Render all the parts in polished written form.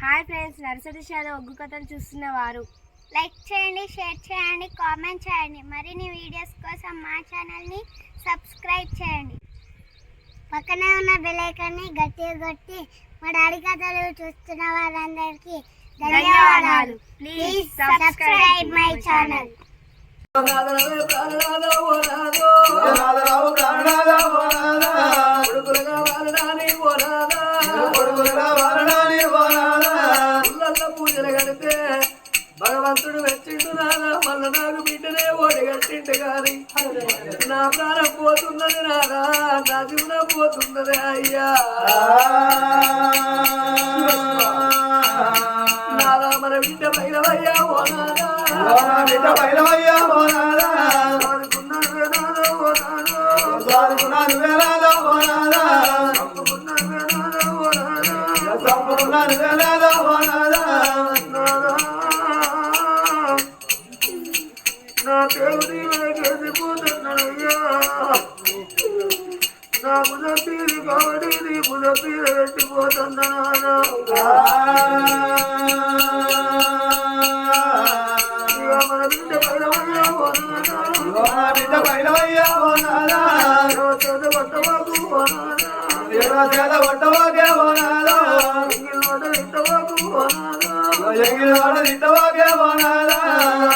Hi friends, nursery shallow ఒగ్గు కథలు చూస్తున్నవారు like చేయండి, share చేయండి, కామెంట్ చేయండి. మరిన్ని వీడియోస్ కోసం మా ఛానల్ని సబ్స్క్రైబ్ చేయండి. పక్కనే ఉన్న బెల్ ఐకాన్ని గట్టిగా కొట్టి మా డాడీ కథలు చూస్తున్న వారందరికీ ధన్యవాదాలు. Please subscribe my channel. పూజలు కడితే భగవంతుడు వచ్చిండు నాదా, మళ్ళా నాకు బిడ్డనే ఓడి కట్టిండు కానీ నా ప్రాణం పోతున్నది నాదా, నా జీవనం పోతున్నది అయ్యా. నాదా మన బిడ్డ పైలవయ్యా ఓ నాదా, బిడ్డ పైలవయ్యా ఓ నాదా, సాదుకున్నాను వేనాదో ఓ నాదా, సాదుకున్నాను వేనాదో ఓ నాదా, సంపుకున్నాను వేనాదో ఓ నాదా, సంపుకున్నాను వేనాదో ఓ నాదా. నా దేవుడి వెనకేసిపోతున్నాయ్యా, నా ముదపీరి కాబట్టి నీ ముదపీర పెట్టిపోతున్నాను. మన బిడ్డ పైలవయ్యా పోనాదా, బిడ్డ పైలవయ్యా పోనాదా, చేత పట్టవాకు పోనాదా, చేత పట్టవాకే పోనాదా, ఎంగిల్ వాట తిట్టవాకు పోనాదా, ఎంగిల్ వాట తిట్టవాకే పోనాదా,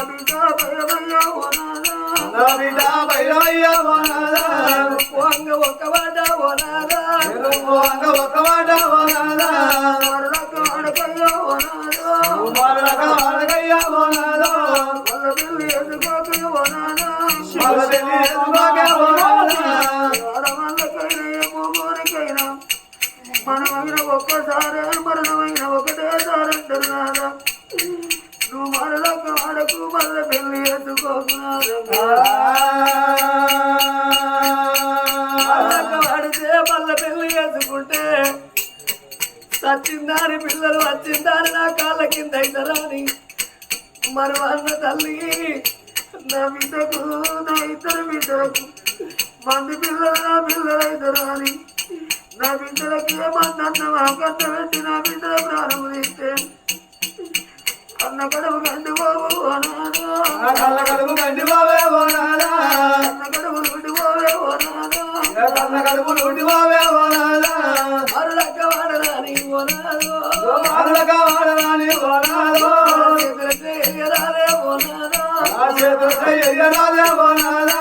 బిడ్డ పైలవయ్యా పోనాదా, నా బిడ్డ పైలవయ్యా పోనాదా, వంగ ఒక్క వాట పోనాదా, వంగ ఒక్క వాట పోనాదా, మరొక ఆడకయ్యా పోనాదా, మరొక ఆడకయ్యా పోనాదా, మల్ల పెళ్లి ఎందుకోకే పోనాదా, మల్ల పెళ్లి ఎందుకోకే పోనాదా, ఆడవాళ్ళకైనా ఏమో కోరికైనా మనమైన ఒక్కసారి మరణమైన ఒకటేసారి అంటారు నాదా. నువ్వు మరొక ఆడకు మల్ల పెళ్లి ఎందుకోకు నాదా, వాడితే మల్ల పెళ్లి చేసుకుంటే సచ్చిందాని పిల్లలు వచ్చిందాని నా కాళ్ళ కింద అవుతారని మరి అన్న తల్లి నా బిడ్డకు నా ఇద్దరు బిడ్డలకు మంది పిల్లలు నా పిల్లలు అవుతారు అని నా బిడ్డలకి ఏమన్నా కట్ట పెట్టి నా బిడ్డల ప్రాణం తీస్తే అన్న కడుపు కంటి బాబు అనాదా, కళ్ళ కడుపు కంటి బాబే ఓనాదా, అన్న కడుపు లూటి బాబే ఓనాదా, కన్న కడుపు లూటి బాబే ఓనాదా, అరులక్క వాడరాని ఓనాదో, అరులక్క వాడరాని ఓనాదో, చేతులకే ఎయ్యరాదే ఓనాదా, చేతులకే ఎయ్యరాదే ఓనాదా,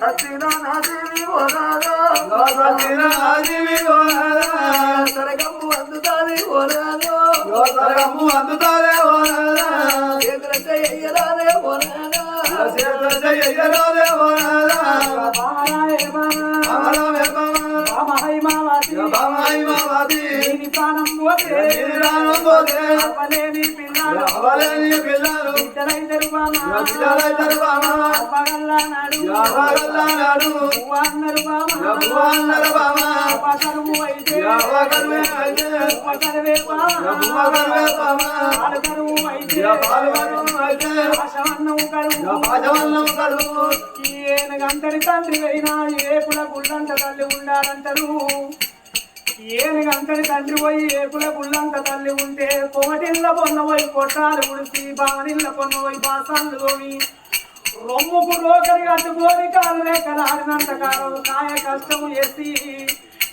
సత్తినా నాదేవి ఓనాదా, సత్తినా నాదేవి ఓనాదా, సరగమ్ము అందుతాది ఓనాదో, సరగమ్ము అందుతాదే ఓనాదా, చేతులకే ఎయ్యరాదే ఓనాదా, చేతులకే ఎయ్యరాదే ఓనాదా, బామరాయే బామరాయే బామహై మావతి బామహై మావతి నీ ప్రాణం పోతే అవలేని పిల్లలు బిడ్డలైతరు బామ అప్పగల్లానాడు అన్నరు బామ అపకరువు అయితే ఉపకరువే బామ ఆడకరువు అయితే ఆశవన్నము కరువు ఏనుగంతటి తండ్రి అయినా ఏపుల గుళ్ళంత తల్లి ఉండాలంటారు. ఏనుగంతటి తండ్రి పోయి ఏపుల గుళ్ళంత తల్లి ఉంటే కోమటిల్ల పొన్న పోయి కొట్టాలు ఉడిసి బావనిల్ల పొన్న పోయి బాసాలు తోమి రొమ్ముకు రోకరి అడ్డుకోని కాలు లేకలాడినంత కాలం కాయ కష్టము ఎత్తి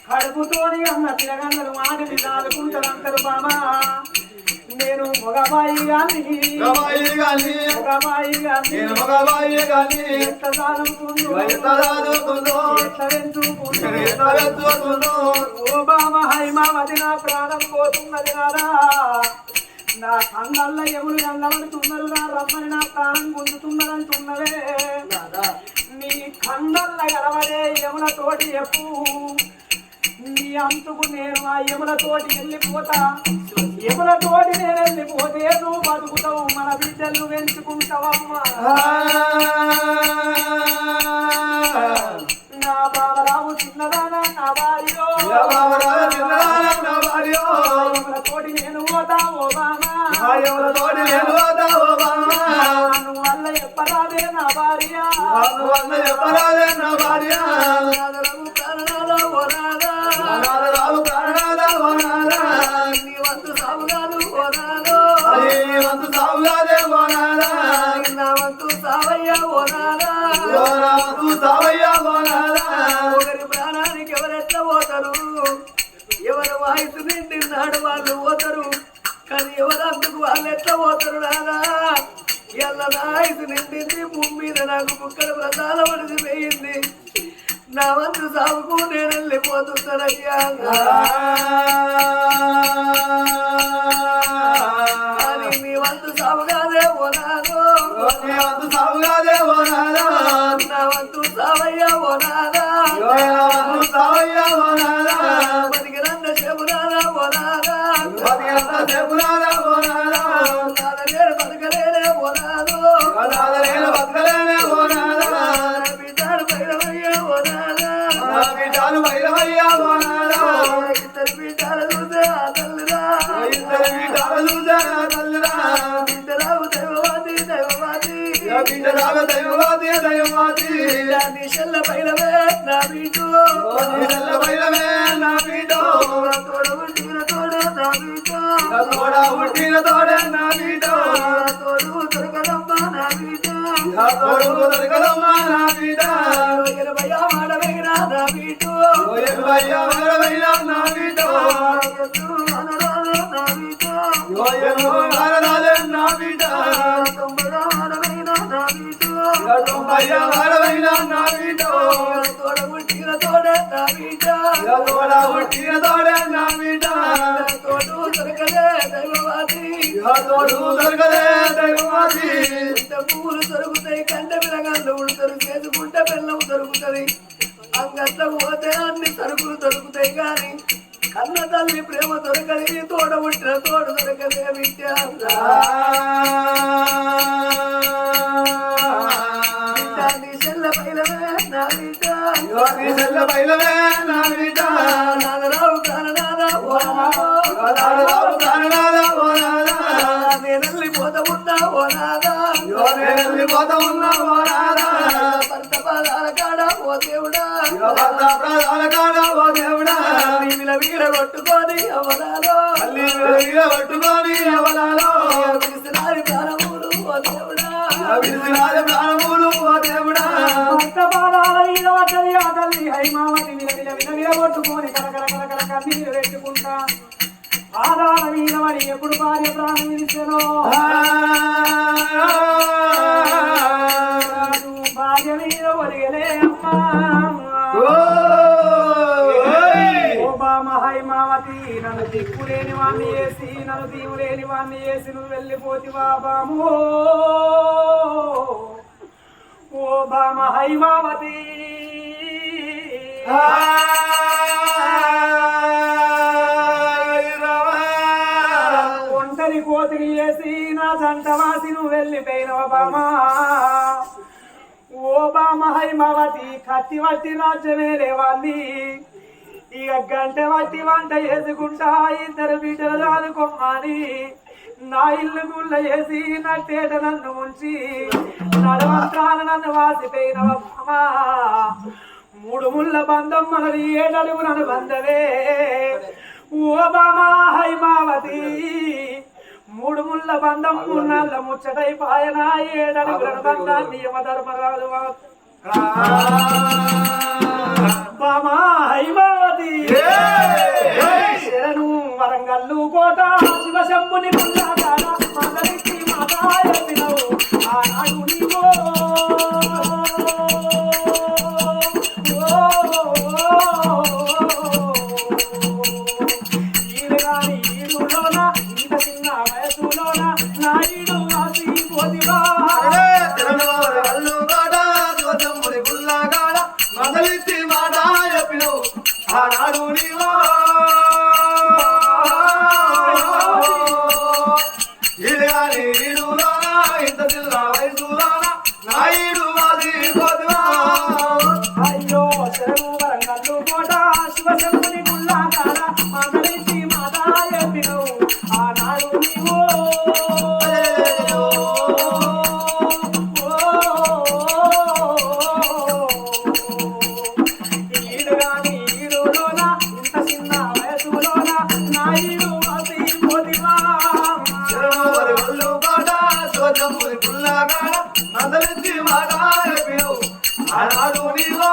కడుపుతోని అన్న పిల్లగందరు మాటలు దాదుకుంటారంటారు బామా. నేను మగబాయి గాని ఎంత చదువుతుందో ఓ బామ హై మామది నా ప్రాణం పోతున్నది నారా, నా కళ్ళల్ల ఎములు ఎల్లబడుతున్నారు, నా రమ్మని నా ప్రాణం గుంజుతున్నదంటున్నవే. నీ కళ్ళల్ల గలవడే ఎముల తోటి ఎప్పు, నీ అంతుకు నేను ఆ ఎములతోటి వెళ్ళిపోతా, ఎములతోటి నేను వెళ్ళిపోతే నువ్వు బతుకుతావు, మన బిడ్డలు పెంచుకుంటావమ్మా. నా బాబరావు చిన్నదానా నా భార్యో, ఎములతోటి నేను పోతా ఓ బామా, ఎములతోటి నేను పోతా ఓ బామా, నువ్వు వల్ల చెప్పరాదే నా భార్య, నువ్వు వల్ల చెప్పరాదే నా భార్య, రావు ప్రాణనాథ ఓ నాథ, నీ వంతు సాగుగాను ఓ ఆయుసు నిండినాడు వాళ్ళు పోతారు కానీ ఎవరందుకు వాళ్ళు ఎట్లా పోతారు నానా ఎలా నా ఆయుసు నిండింది భూమి మీద నాకు ముక్కడ ప్రధాన మనిషి వేయింది నా వంతు సాగుకు నేను వెళ్ళిపోతున్నానయ్యా కానీ మీ వంతు సాగుగానే పోనాను నా వంతు సావయ్యా పోనాదా బతికిరన్న చెబురాదా పోనాదా బతకలేనే పోనాదు బిడ్డాడు భైరవయ్యా పోనాదా ఇద్దరు బిడ్డాలు చూసే ఆ తల్లిరా బిడ్డరావు దైవవాది నీ చెల్ల భైరవే నా బీటు తోడ నా బీటు తోడు దొరకదమ్మా నా బీటు భయ్యా మాడవైనా నా బీటు పూలు దొరుకుతాయి కంట పిల్లగాళ్ళు ఉడతారు చేసుకుంటే బెల్లం దొరుకుతుంది అంగట్ల పోతే అన్ని సరుకులు దొరుకుతాయి కానీ కన్న తల్లి ప్రేమ దొరకది తోడ పుట్టిన తోడు దొరకదే విద్య నీ చెల్ల పైలవే నా బిడ్డ నాదరావు కారణాదా నేను వెళ్ళిపోతా ఉన్నా ఓనాదా భర్త పాదాల కాడ ఓ దేవుడా వీర కొట్టుకొని అవలాలో విసిరారి ప్రాణములు ఓ దేవుడా భర్త పాదాల మీద పడ్డది ఆ తల్లి హైమావతి విల కొట్టుకొని కరకర కన్నీరు పెట్టుకుంటా ఆదాల మీద మరి ఎప్పుడు భార్య ప్రాణం విడిచెనో భార్య మీద ఒరిగలే అమ్మా హైమావతి నన్ను దిక్కులేని వాణ్ణి వేసి నన్ను దీవులేని వాణ్ణి వేసి నువ్వు వెళ్ళిపోతివా బాము ఓ బామ హైమావతి ఒంటరి కోతిని వేసి నా జంటవాసి నువ్వు వెళ్ళిపోయినవా బామా ఓ బామ హైమావతి కత్తి వట్టి రాజ్యమేలే వాళ్ళి ఇక గంట వట్టి వంట చేసుకుంటా ఇద్దరు బిడ్డలు దాదుకోమని నా ఇల్లు గుళ్ళ వేసి నట్టేట నన్ను ఉంచి నడవంత్రాన నన్ను వాసిపోయినవా బామా మూడు ముళ్ళ బంధం మనది ఏడడుగు నన్ను బంధవే ఓ బామా హైమావతి మూడు ముళ్ళ బంధం మున్నాళ్ళ ముచ్చటై పాయన ఏడడుగుల బంధాన్ని యమధర్మరాజు బామా హైమావతి శరణు వరంగల్లు కోట శివశంభుని మంగళిచ్చి మాతాయవు ఆనాడు నీవో ఈడుగాని ఈడులోన ఇంత చిన్న వయసులోన నాయుడు వాసి పోదివా మంగళిచ్చి మాట చెప్పినవు ఆనాడు నీవో ఇంత చిన్న వయసులోన నాయుడు వాసి పోదివా అయ్యో చెరువు వరంగల్లు కోట శివశంభుని గుళ్ళ కాడ మంగళిచ్చి మాట చెప్పినవు ఆనాడు నీవో మందలించి మాట చెప్పినవు ఆనాడు నీవో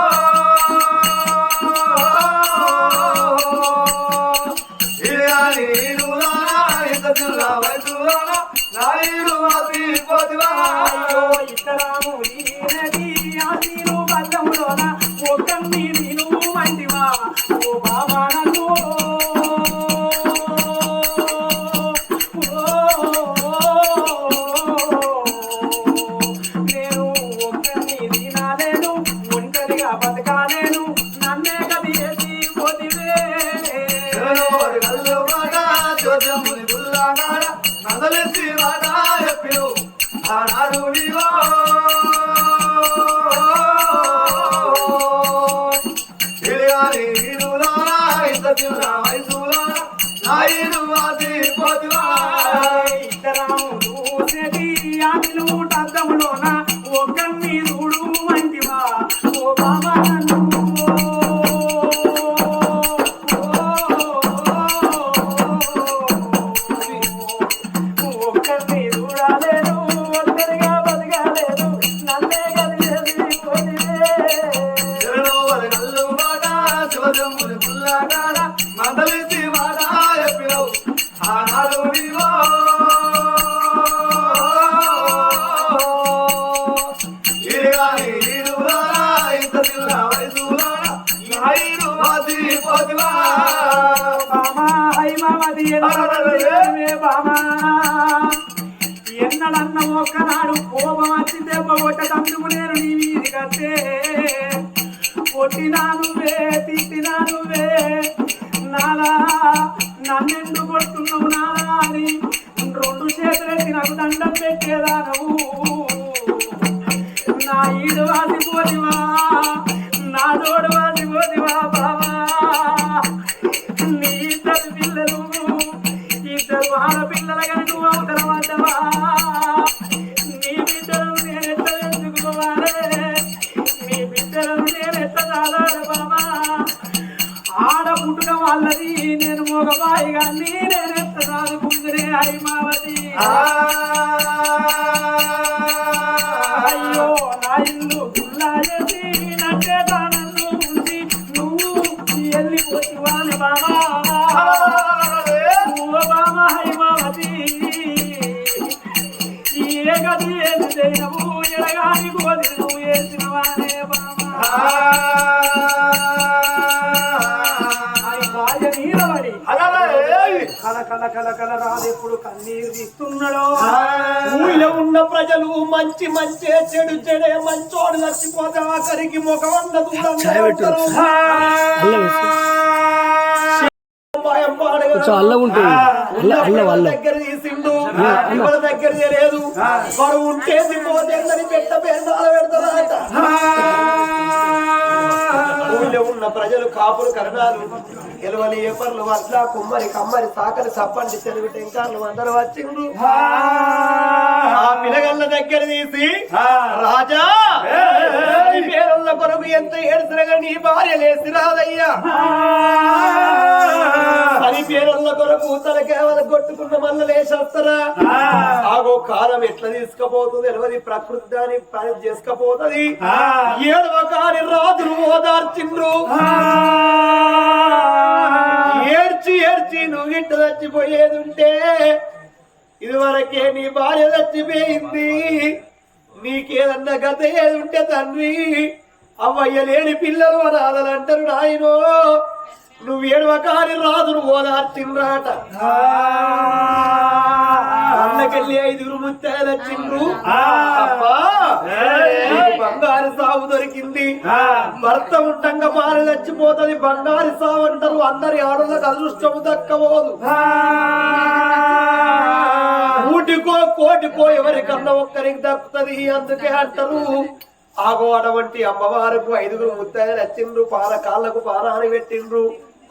ఇద్దరాము నీనది ఆశీలు బల్లములోన ఒక్కన్ని నేను మంటివా ఓ బాబా నన్ను నేను ఒక్కన్ని తినాలేను ఒంటరిగా బతకాలేను నన్నే గది వేసి పోతివే ఆనాడు నీవో తెలియాలి నీరులా ఇంత చిన్న వయసులా నాయుడు అది పోతువా ఇద్దరాము చూసేది ఆమెను అద్దములోన ఒకరిని చూడు మంచివా ఓ బాబా ఒక్కరిని చూడాలేను ఒంటరిగా బతకాలేను నన్నే కలిసి మందలిసి వాడాయో ఆనాడు నీవో ఇంత చిన్న వయసులా నాయుడు అది పోతువా ఎన్నడన్న ఒక్కనాడు కోపం వచ్చి దెబ్బ కొట్టకందుకు నేను నీ మీది కట్టే కొట్టినా నువ్వే తిట్టినా నువ్వే నాలా నన్నెందుకు కొడుతున్నావు నాలా అని రెండు చేతులెత్తి నాకు దండం పెట్టేదా నువ్వు నా ఈడు వాసిపోదివా నా తోడు వాసిపోదివా బావా నీ ఇద్దరు పిల్లలు ఇద్దరు ఆడపిల్లల కానీ నువ్వు అవతల పడ్డవా నీ బిడ్డలు నేనెట్లా ఎందుకోవాలి నీ బిడ్డలను నేనెట్లా చాలాలి బాబా ఆడ పుట్టుక వాళ్ళది నేను మగబాయి కానీ నేనెట్లా చదువుకుందిరే హైమావతి అయ్యో నా ఇల్లు గుల్లా చేసి నచ్చేదా నన్ను ఉంచి నువ్వు వెళ్ళిపోతివాని బాబా బాబా హైమావతి ఏ గది ఏది చేయవు ఎడగాని పోది నువ్వు వేసినవానే బాబా భార్య నీరబడి కల కల కల కల రాదెప్పుడు కన్నీరు తీస్తున్నాడో ఊళ్ళో ఉన్న ప్రజలు మంచి మంచే చెడు చెడే మంచోడు చచ్చిపోతే ఆఖరికి ముఖమంద దూరం అల్ల ఉంటుంది దగ్గర తీసిండు వాళ్ళ దగ్గర లేదు వాడు ఉంటేది పోతేందని పెట్ట పేరు పెడతారట ఊళ్ళో ఉన్న ప్రజలు కాపులు కరణాలు ఎలువలి ఏపర్లు వడ్ల కుమ్మరి కమ్మరి సాకలి సప్పండి తెలుగు టెంకార్లు అందరూ వచ్చిండ్రు ఆ పిల్లగల్ల దగ్గర తీసి రాజా పేరున్న కొరకు ఎంత ఏడుసినగా నీ భార్య లేసి రాదయ్యా అని పేరున్న కొరకు తల కేవలం కొట్టుకున్న మళ్ళీ లేచేస్తారా ఆగో కాలం ఎట్లా తీసుకపోతుంది ఎలవది ప్రకృతి దాని పని చేసుకపోతుంది ఏడవ కాని రాజులు ఓదార్చిండ్రు ఏడ్చి ఏడ్చి నువ్వు గిట్ట చచ్చిపోయేది ఉంటే ఇదివరకే నీ భార్య చచ్చిపోయింది నీకేదన్నా గత ఏది ఉంటే తండ్రి అవ్వయ్య లేని పిల్లలు అనాథలు అంటారు నాయనో నువ్వు ఏడవ కాని రాజును ఓదార్చిండ్రాట అన్నకెళ్ళి 5 ముత్యాలు వచ్చిండ్రు అబ్బా బంగారు సాగు దొరికింది భర్త ఉండంగా మారి చచ్చిపోతుంది బంగారు సాగు అంటారు అందరి ఆడలకు అదృష్టము దక్కబోదు ఊటికో కోటికో ఎవరికన్నా ఒక్కరికి దక్కుతుంది అందుకే అంటారు ఆగో అటువంటి అమ్మవారికి 5 ముత్యాలు వచ్చిండ్రు పాల కాళ్ళకు పారాని పెట్టిండ్రు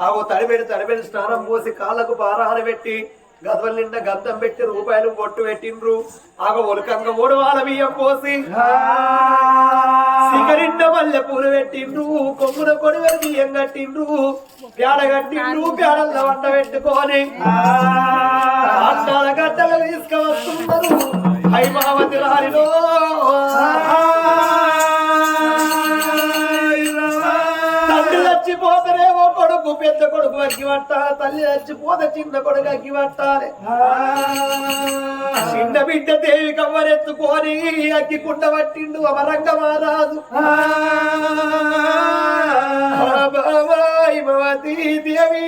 ఆగో తడిబెడి స్నానం పోసి కాళ్ళకు పారాని పెట్టి గదవల నిండా గంధం పెట్టి రూపాయలు బొట్టు పెట్టిండ్రు ఆగో ఒలకంగా 3 వాల బియ్యం పోసి సిగరిండ మల్లె పూలు పెట్టిండ్రు కొమ్మున కొడువెల బియ్యం కట్టిండ్రు పేడ కట్టిండ్రు పేడల్లో వంట పెట్టుకొని అన్నాల గడ్డలు తీసుకువస్తున్నారు హైమావతి రారిలో తండ్రి చచ్చిపోతేనేమో కొడుకు పెద్ద కొడుకు అగ్గి పట్టాలి, తల్లి చచ్చిపోతే చిన్న కొడుకు అగ్గి పట్టాలి. చిన్న బిడ్డ దేవి కవ్వరెత్తుకొని అగ్గి కుండ పట్టిండు అమరంగ మహారాజు. భవతి దేవి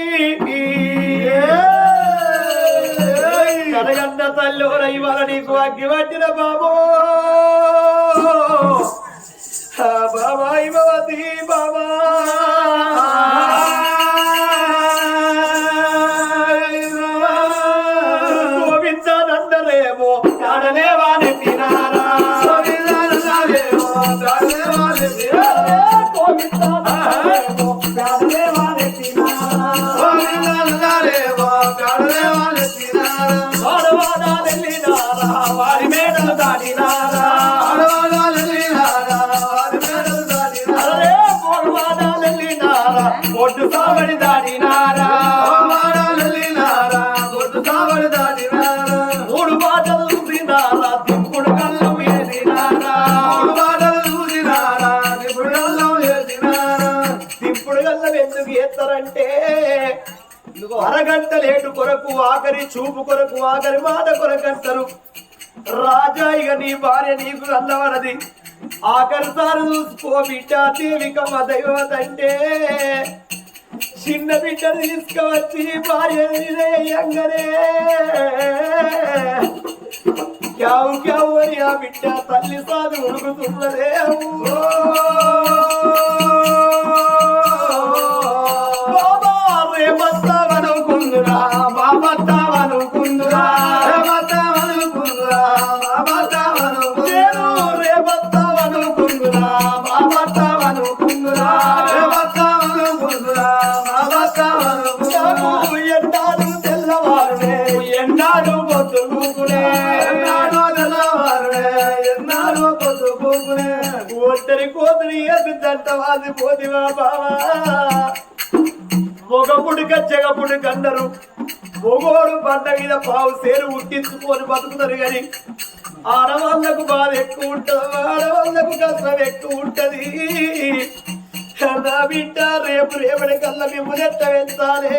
కనగన్న తల్లోర ఇవాళ నీకు అగ్గి పట్టిన బాబో బాబాయి భవతి బాబా గోవిందనందరేమో కాడలేవాని తినారా గోవిందనందరేమో కాడలేవాని తినారా గోవిందనందరేమో కాడలేవాని తినారా గోవిందనందరేమో కాడలేవాని తినారా వాడవాడాలెల్లినారా వారి మేడలు దాడినారా ఒడ్డు సావడి దాడినారా ఒడ్డు సావడి దాడినారా మూడు బాటలు చూసినారా దిప్పుడు కళ్ళం వేసినారా మూడు బాటలు చూసినారా దిప్పుడు కళ్ళం వేసినారా దిప్పుడు కళ్ళం ఎందుకు ఎత్తారంటే అరగంట లేటు కొరకు ఆఖరి చూపు కొరకు ఆఖరి మాట కొరకంటారు. రాజా ఇక నీ భార్య నీకు అల్లవనది ఆఖరి సారి చూసుకో బిడ్డ దేవికమ్మ దైవతంటే చిన్న బిడ్డను తీసుకువచ్చి భార్య నిలయంగానే క్యావు క్యావు అని ఆ బిడ్డ తల్లి సాధు ఉడుకుతున్నదే. బాబా రేపత్తావనుకుందురా బాబత్తావనుకుందురా రేపత్తావనుకుందురా బాబత్తావనుకుందురా రేపత్తావనుకుందురా బాబత్తావనుకుందురా రేపత్తావనుకుందురా బాబత్తావనుకుందురా ఎండాడు తెల్లవారునే ఎండాడు పొద్దు కూకునే ఎండాడు తెల్లవారునే ఎండాడు పొద్దు కూకునే ఒంటరి కోతుని ఎదుదంట వాది పోదివా బావా మొగపుడు గచ్చగపుడు కన్నరు మొగోడు పంట మీద పావు సేరు ఉట్టించుకొని బతుకుతారు కానీ ఆడవాళ్ళకు బాధ ఎక్కువ ఉంటది ఆడవాళ్ళకు కష్టం ఎక్కువ ఉంటది. నా బిడ్డ రేపు రేపటి కల్లా మిమ్మల్ని ఎట్ట వెళ్తానే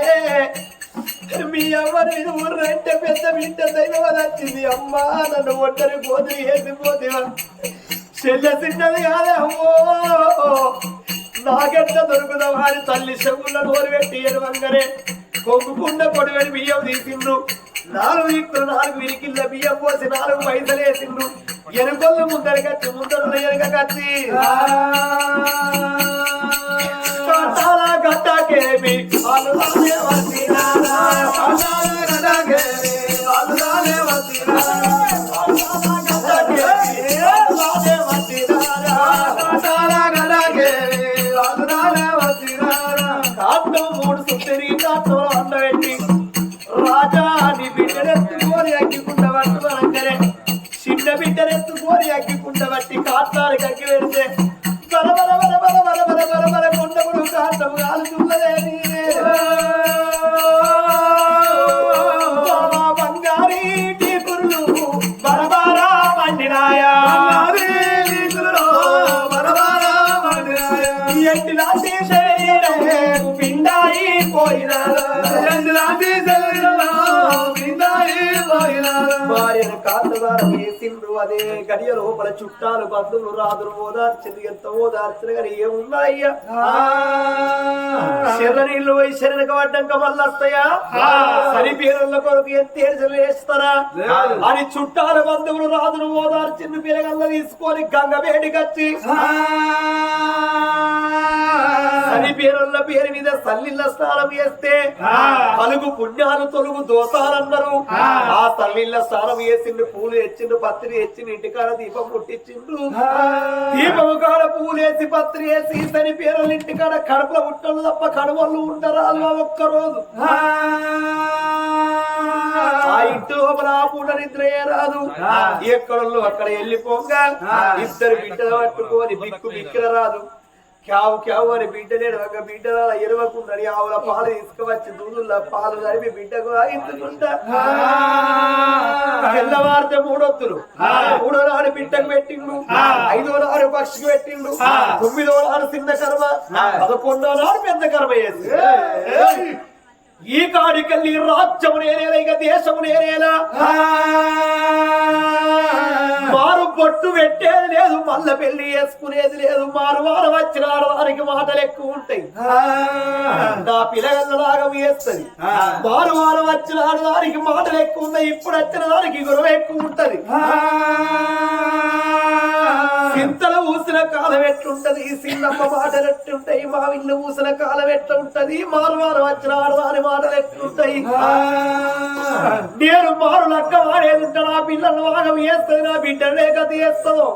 మీ అమ్మని మీద ఊర్రంటే పెద్ద బిడ్డ దైవం వచ్చింది. అమ్మా నన్ను ఒంటరి పోతుని వేసిపోతేవా చెల్లె చిన్నది కాదే అమ్మో నాకెట్ట దొరుకుదామా అని తల్లి చెవుల నోరు పెట్టి ఎరువంగనే కొమ్ముకున్న పొడివెడి బియ్యం తీసిండ్రు. 4 ఇట్లు 4 విరికిళ్ళ బియ్యం పోసి 4 పైసలు వేసిండ్రు. ఎనుకొల్లు ముందరి కచ్చి ముందరు ఎనక కచ్చి గట్టకేమి అల్లుదానే వచ్చినారా గట్టకేమి అల్లుదానే వచ్చినారా కాట్లో 3 సుత్తరి కాట్లో అందబెట్టి రాజా నీ బిడ్డనెత్తుకొని అగ్గికుంట పట్టుమనంగానే చిన్న బిడ్డనెత్తుకొని అగ్గికుంట పట్టి కాట్లానికి అగ్గి పెడితే బల బల బల బల బల బల బల బల కొండముడు కాటము కాలుతున్నదేని బంగారీ టీ కుర్లు బరబారా మండినాయా బరబారా మండినాయా ఎంటి లాంటి శరీరం పిండాయి పోయినారా ఎంటి లాంటి శరీరం పిండాయి పోయినారా భార్యను కాళ్ళదారం వేసిండ్రు. అదే గడియ లోపల చుట్టాలు బంధువులు రాదులు ఓదార్చింది. ఎంత ఓదార్చిన కానీ ఏమున్నాయ్యా శరీరంలో పోయి శరీరక పడ్డాక మళ్ళీ వస్తాయా సరి పేరుల కొరకు ఎంత వేస్తారా అని చుట్టాల బంధువులు రాదులు ఓదార్చిండు. పిల్లగల్ల తీసుకొని గంగ వేడికొచ్చి సరి పేరుల పేరు మీద సల్లిళ్ళ స్నానం చేస్తే కలుగు పుణ్యాలు తొలుగు దోషాలన్నారు. ఆ సల్లిళ్ళ స్నానం చేసిండు, పూలు తెచ్చిండు, పత్రి తెచ్చిండు, ఇంటికాడ దీపం ముట్టించిండు. దీపము కాడ పూలేసి పత్రి వేసి సరి పేరుల ఇంటికాడ కడుపులో ఉట్టలు తప్ప కడువలు ఉండరాలు ఒక్కరోజు. ఆ ఇంటి లోపల ఆ పూట నిద్రయే రాదు. ఎక్కడోళ్ళు అక్కడ వెళ్ళిపోగా 2 బిడ్డలు పట్టుకొని బిక్కు బిక్కిర రాదు. క్యావు క్యావు అని బిడ్డలేడు ఒక బిడ్డ ఎరవకుండని ఆవుల పాలు తీసుకువచ్చి దూదుల్లో పాలు కలిపి బిడ్డకు ఇంచుకుంటా తెల్లవారితే మూడొత్తులు 3వ నాడు బిడ్డకు పెట్టిండు 5వ నాడు పక్షికి పెట్టిండు 9వ నాడు చిన్న కర్మ 11వ నాడు పెద్ద కర్మ చేసి ఈ కాడికెళ్ళి రాజ్యము నేనేలా ఇక దేశము నేనేలా మారు బొట్టు పెట్టేది లేదు మల్ల పెళ్లి చేసుకునేది లేదు మారు వారు వచ్చిన వారికి మాటలు ఎక్కువ ఉంటాయి నా పిల్లగల్ల రాగం వేస్తుంది మారు వారు వచ్చిన వారికి మాటలు ఎక్కువ ఉన్నాయి ఇప్పుడు వచ్చిన వారికి గురువు ఎక్కువ ఉంటది చింతలు ఊసిన కాలం ఎట్లుంటది సిన్నమ్మ మాటలు ఎట్లుంటాయి మా ఇల్లు ఊసిన కాలం ఎట్లా ఉంటది మారు వారు వచ్చిన వారి మాటలు ఎట్లుంటాయి నేను మారు లక్క వాడేది ఉంటా నా పిల్లలు వాగం వేస్తుంది నా బిడ్డలే గతి వేస్తుందో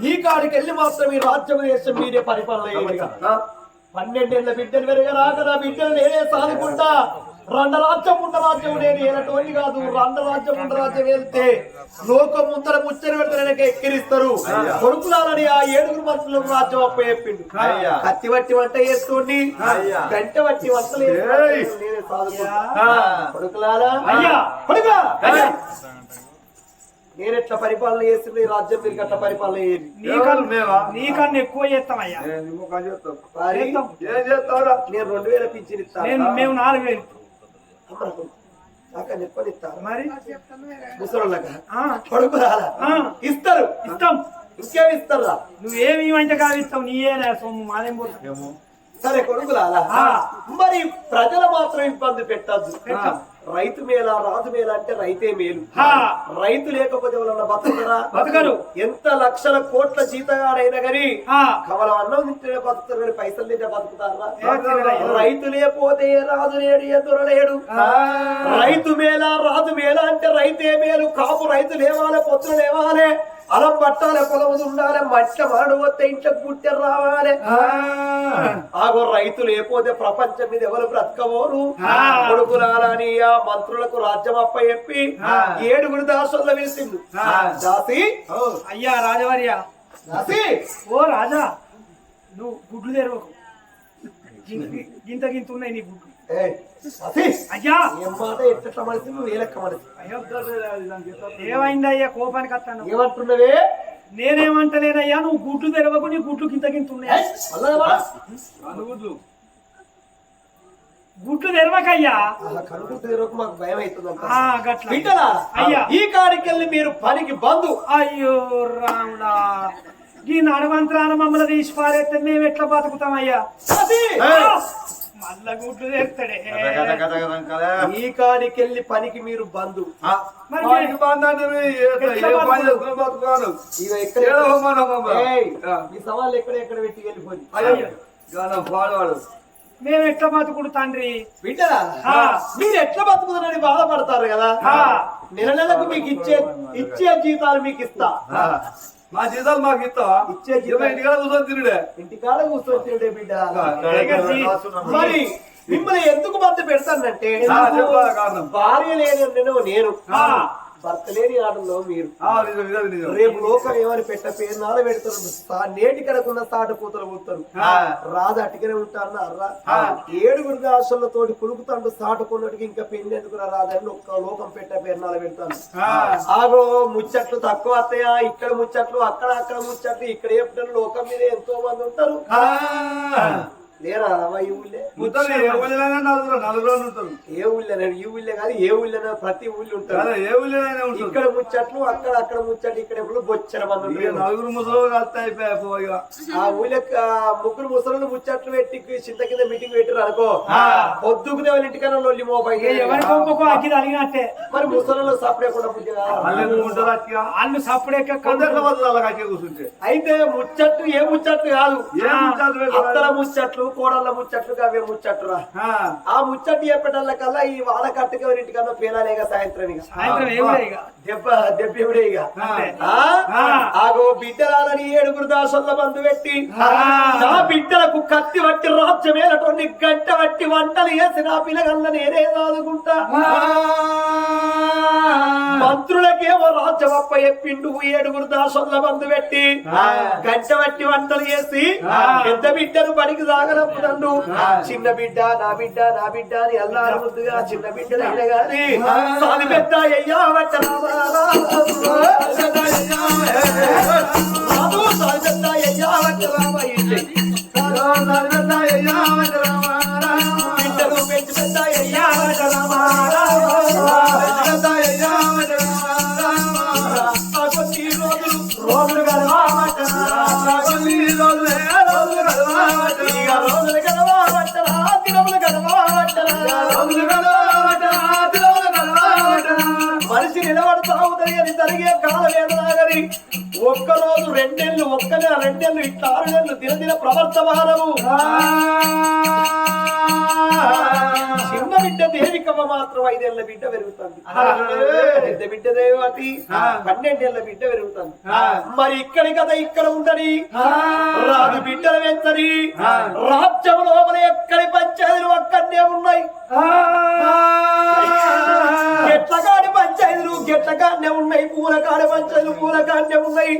ఈ కాడికి వెళ్ళి మాత్రం ఈ రాజ్యం దేశం మీరే పరిపాలన 12 ఏళ్ల బిడ్డలు పెరగరాక నా బిడ్డలు నేనే సాదుకుంటా 2 రాజ్యం ఉండ రాజ్యం నేను ఏనటోని కాదు 2 రాజ్యం ఉండ రాజ్యం వెళ్తే లోకం ముందర ముచ్చని పెడతానికి ఎక్కిరిస్తారు కొడుకులాలని ఆ 7 మంత్రులకు రాజ్యం అప్ప చెప్పిండు కత్తి బట్టి వంట చేసుకోండి గంట బట్టి వంటలు నేనే సాదుకుంటా కొడుకులారా కొడుకా నేను ఎట్లా పరిపాలన చేస్తుంది ఈ రాజ్యం మీరు అట్లా పరిపాలన చేయండి నీకన్నా ఎక్కువ చేస్తామయ్యా నేను 2000 పింఛన్ ఇస్తాను మేము 4000 మరి ముసలోళ్ళక కొడుకు రాలా ఇస్తారు ఇస్తాం ఇంకేమి ఇస్తారా నువ్వేమి అంటే కాదు ఇస్తావు నీయేనా సొమ్ము మాదేం పోతాం సరే కొడుకు రాలా మరి ప్రజలు మాత్రం ఇబ్బంది పెట్టద్దు రైతు మేళ రాజు మేళ అంటే రైతే మేలు రైతు లేకపోతే ఎవరన్నా బతుకుతారా బతకరు ఎంత లక్షల కోట్ల జీతగాడైనా గాని కవలం అన్నం తింటే బతుకుతారు కానీ పైసలు తింటే బతుకుతారా రైతు లేకపోతే రాజు లేడు ఎదురు లేడు రైతు మేళ రాజు మేళ అంటే రైతే మేలు కాపు రైతు లేవాలి పొత్తులు లేవాలి అలం పట్టాలి పొలం ఉండాలి మట్ల మాడు వస్తే ఇంట్లోకి పుట్టారు రావాలి ఆగో రైతు లేకపోతే ప్రపంచం మీద ఎవరు బ్రతకబోరు కొడుకులాలని ఆ మంత్రులకు రాజ్యం అప్ప చెప్పి 7 దాసుల్లో పిలిచిండు దాసి అయ్యా రాజవర్య దాసి ఓ రాజా నువ్వు గుడ్లు తెరవకు గింత గింత ఉన్నాయి నీ గుడ్లు అయ్యా ఏం మాట ఎట్లా మనిషి నువ్వు ఏ లెక్క మనిషి ఏమైంది అయ్యా కోపానికి వస్తాను ఏమంటున్నవే నేనేమంటలేనయ్యా నువ్వు గుడ్లు తెరవకు నీ గుడ్లు గింత గింత ఉన్నాయి గుడ్లు తెరవకయ్యా కనుకుంటే మాకు భయం అవుతుంది అయ్యా ఈ కాడికి వెళ్ళి మీరు పనికి బంధు అయ్యో రాముడా ఈ నడవంతరాన మమ్మల్ని తీసి పారేస్తే మేము ఎట్లా బతుకుతామయ్యా మళ్ళా గుడ్లు తెస్తాడే ఈ కాడికి వెళ్ళి పనికి మీరు బంధు ఈ సవాళ్ళు ఎక్కడ పెట్టి వెళ్ళిపోయి మేము ఎట్లా బతుకుడు తండ్రి వింటారా మీరు ఎట్లా బతుకుతారని బాధపడతారు కదా నెలకు మీకు ఇచ్చే జీతాలు మీకు ఇస్తా మా జీతాలు మాకు ఇస్తా ఇచ్చే ఇంటికాడ కూర్చొని తిరుడే ఇంటికాడ కూర్చొని తిరుడే బిడ్డ మరి మిమ్మల్ని ఎందుకు మధ్య పెడతానంటే భార్య లేని నేను భర్త లేని ఆటల్లో మీరు రేపు లోకం ఏమని పేరునాలు పెడతారు నేటి కడకున్న సాటు కూతలు కూతారు రాదు అటుకనే ఉంటాను అర్రా 7 దాసులతోటి కులుకుతాండు సాటుకున్నట్టుకి ఇంకా పెళ్లి ఎందుకు రాదని ఒక్క లోకం పేరునాలు పెడతాను ఆగో ముచ్చట్లు తక్కువ వస్తాయా ఇక్కడ ముచ్చట్లు అక్కడ ముచ్చట్లు ఇక్కడ చెప్తారు లోకం మీద ఎంతో మంది ఉంటారు లేరా ఈ ఊళ్ళే ఏ ఊళ్ళే ఈ ఊళ్ళే కాదు ఏ ఊళ్ళో ప్రతి ఊళ్ళో ఉంటారు ఇక్కడ ముచ్చట్లు అక్కడ ముచ్చట్లు ఇక్కడ ఎప్పుడు బొచ్చర మంది నలుగురు ముసలు కలిస్తే అయిపోయి ఆ ఊళ్ళో 3 ముసలు ముచ్చట్లు పెట్టి చింత కింద మీటింగ్ పెట్టారు అనుకో పొద్దుకునే వాళ్ళ ఇంటికన్నా లొల్లి అడిగినట్టే మరి ముసలు సపడే కూడా వాళ్ళు సపడే కూర్చుంటే అయితే ముచ్చట్లు ఏ ముచ్చట్లు కాదు అత్తల ముచ్చట్లు కోడళ్ళ ముచ్చట్లు అవే ముచ్చట్లురా ఆ ముచ్చట్లు చెప్పేటల్ల కల్లా ఈ వాన కట్టుగా ఇంటికన్నా పేలాలేగా సాయంత్రం దెబ్బ ఇక ఆగో బిడ్డలాలని 7 దాసుల మందు పెట్టి నా బిడ్డలకు కత్తి పట్టి రాజ్యమేలటువంటి గంట పట్టి వంటలు వేసి నా పిల్లగల్ల నేనే చదువుకుంటా మంత్రులకేమో రాజ్యం అప్ప చెప్పిండు 7 దాసుల మందు పెట్టి గంట పట్టి వంటలు చేసి పెద్ద బిడ్డను బడికి సాగ నన్ను చిన్న బిడ్డ నా బిడ్డ నా బిడ్డ అని అల్లారు ముద్దుగా చిన్న బిడ్డలైన గాని సాది పెద్ద అయ్యా బిడ్డలు పెంచి పెద్ద అయ్యా రోజులు మనిషి నిలబడతావుతుంది అని జరిగే కాలవేదనాగని ఒక్కరోజు 2 నెలలు 1 నెల 2 నెలలు ఇట్లా 6 నెలలు దినదిన ప్రవర్తమానము చిన్న బిడ్డ దేవికమ్మ మాత్రం 5 ఏళ్ల బిడ్డ పెరుగుతుంది పెద్ద బిడ్డ దేవతి 12 ఏళ్ల బిడ్డ పెరుగుతుంది మరి ఇక్కడి కదా ఇక్కడ ఉండని రాజు బిడ్డలు వెంటని రాజ్యం లోపల ఎక్కడి పంచాయతీలు అక్కడనే ఉన్నాయి గెట్లకాడి పంచాయతీలు గెట్లకాడనే ఉన్నాయి పూలకాడి పంచాయతీలు పూలకాడనే ఉన్నాయి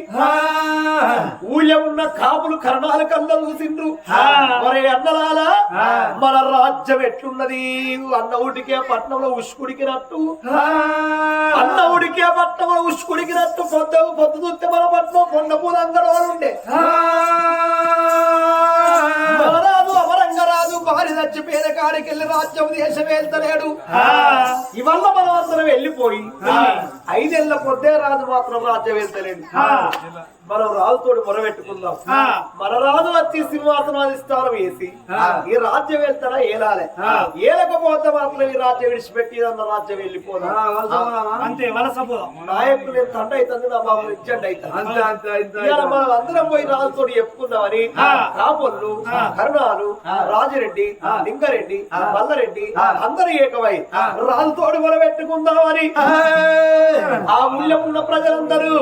ఊళ్ళో ఉన్న కాపులు కరణాలు కళ్ళలు చూసిండ్రు మరి అన్నలాల మన రాజ్యం ఎట్లున్నది అన్న ఉడికే పట్నంలో ఉష్కుడికినట్టు అన్న ఉడికే పట్నంలో ఉష్కుడికినట్టు పొద్దు చూస్తే మన పట్నం కొండ పూల అంగడవాళ్ళు ఉండే మనరాజు అమరంగరాజు భార్య చచ్చిపోయిన కాడికెళ్ళి రాజ్యం దేశం వెళ్తలేడు ఇవల్ల మనం అందరం వెళ్ళిపోయి 5 ఏళ్ల పొద్దే రాజు మాత్రం రాజ్యం వెళ్తలేడు మనం రాజుతోటి మొరబెట్టుకుందాం మన రాజు వచ్చి సింహాసనం అధిష్టానం వేసి ఈ రాజ్యం వెళ్తారా ఏలాలే ఏలకపోతే మాత్రం ఈ రాజ్యం విడిచిపెట్టి అన్న రాజ్యం వెళ్ళిపోదాం అంతే వలస నాయకులు నేను తండ్రి అవుతుంది నా బాబు ఇచ్చండి అవుతుంది మనం అందరం పోయి రాజుతోటి చెప్పుకుందామని కాపుళ్ళు కరుణాలు రాజిరెడ్డి లింగారెడ్డి మల్లారెడ్డి అందరూ ఏకమై రాజుతోటి మొరబెట్టుకుందామని ఆ ఊళ్ళో ఉన్న ప్రజలందరూ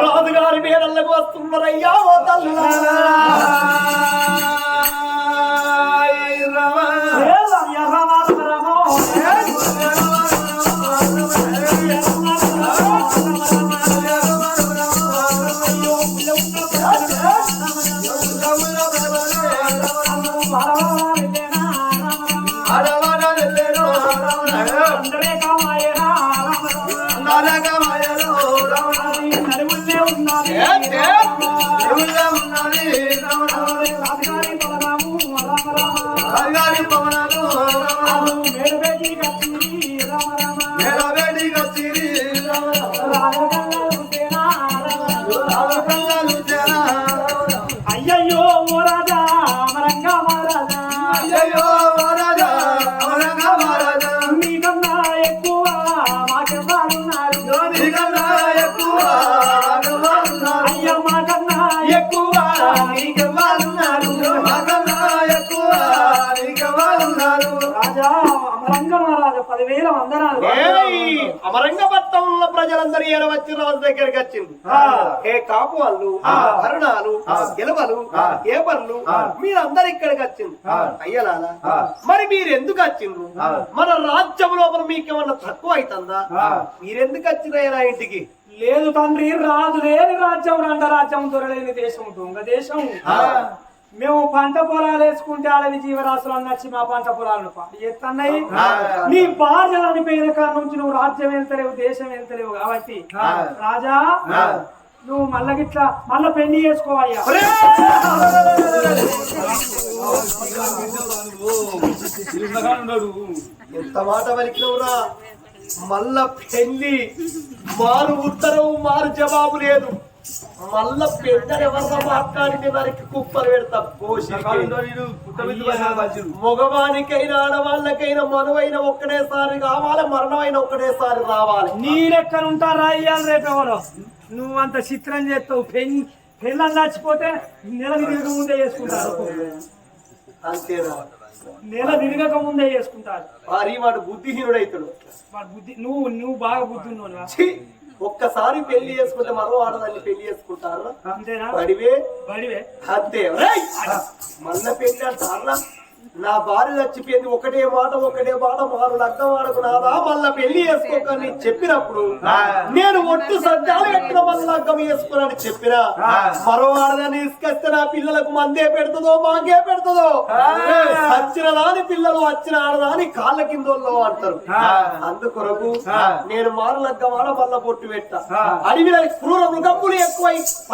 రాజుగారి మీద వస్తున్నారయ్యా ఓ తల్లులా అయ్యయ్యో ఓ రాజా అమరంగా మహారాజా అయ్యయ్యో ఓ రాజా అమరంగా మహారాజా నీకన్నా ఎక్కువ మాకెవ్వరున్నారు నీకన్నా ఎక్కువ అయ్యా మాకన్నా ఎక్కువ నీకెవ్వరున్నారు మాకన్నా ఎక్కువ నీకెవ్వరున్నారు రాజా అమరంగ మహారాజా 10,000 వందనాలు అమరంగపట్నంలో ప్రజలందరూ ఏడ వచ్చి రాజు దగ్గరికి వచ్చింది ఏ కాపు వాళ్ళు కరుణాలు గెలవలు ఏపర్లు మీరందరూ ఇక్కడికి వచ్చింది అయ్యలాలా మరి మీరు ఎందుకు వచ్చిండ్రు మన రాజ్యం లోపల మీకేమన్నా తక్కువ అవుతుందా మీరెందుకు వచ్చినాయనా ఇంటికి లేదు తండ్రి రాజు లేని రాజ్యం రండ రాజ్యం దొరలేని దేశం దొంగ దేశం మేము పంట పొలాలు వేసుకుంటే అడవి జీవరాశులు నచ్చి మా పంట పొలాలను ఎత్తన్నాయి నీ భార్య అనిపోయిన కాడ నుంచి నువ్వు రాజ్యం వెళ్తలేవు దేశం వెళ్తలేవు కాబట్టి రాజా నువ్వు మళ్ళా గిట్లా మళ్ళా పెళ్లి చేసుకోవయ్యా ఎంత మాట పలికినవురా మళ్ళా పెళ్లి మారు ఉత్తరవు మారు జవాబు లేదు మళ్ళా పెద్దలు ఎవరితో మాట్లాడితే వారికి కుప్పలు పెడతాం మగవానికైనా ఆడవాళ్ళకైనా మనువైన ఒక్కడేసారి కావాలి మరణమైన ఒక్కడేసారి రావాలి నీ లెక్కనుంటారా అయ్యాలి రేపెవరో నువ్వు అంత చిత్రం చేస్తావు పెళ్ళని చచ్చిపోతే నెల తిరగక ముందే చేసుకుంటారు అంతేనా నెల తిరగక ముందే చేసుకుంటారు మరి వాడు బుద్ధిహీనుడైతాడు వాడు బుద్ధి నువ్వు బాగా బుద్ధి ఉన్నావు ఒక్కసారి పెళ్లి చేసుకుంటే మరో ఆడదాన్ని పెళ్లి చేసుకుంటారు అంతేనా బడివే అంతే మళ్ళా పెళ్లి అంటారా నా భార్య చచ్చిపోయింది, ఒకటే మాట మారు లగ్గం ఆడకు నాదా మళ్ళా పెళ్లి చేసుకోకని చెప్పినప్పుడు నేను ఒట్టు సజ్జాలు కట్టిన మళ్ళీ లగ్గం వేసుకోనని చెప్పినా మరో ఆడదాన్ని తీసుకొస్తే నా పిల్లలకు మందే పెడుతుందో మాకే పెడుతుందో, వచ్చిన దాని పిల్లలు వచ్చిన ఆడదాని కాళ్ళ కిందోళ్ళు అంటారు. అందుకొరకు నేను మారు లగ్గం ఆడ మళ్ళా పొట్టు పెట్ట. అడవిలో క్రూర మృగములు ఎక్కువై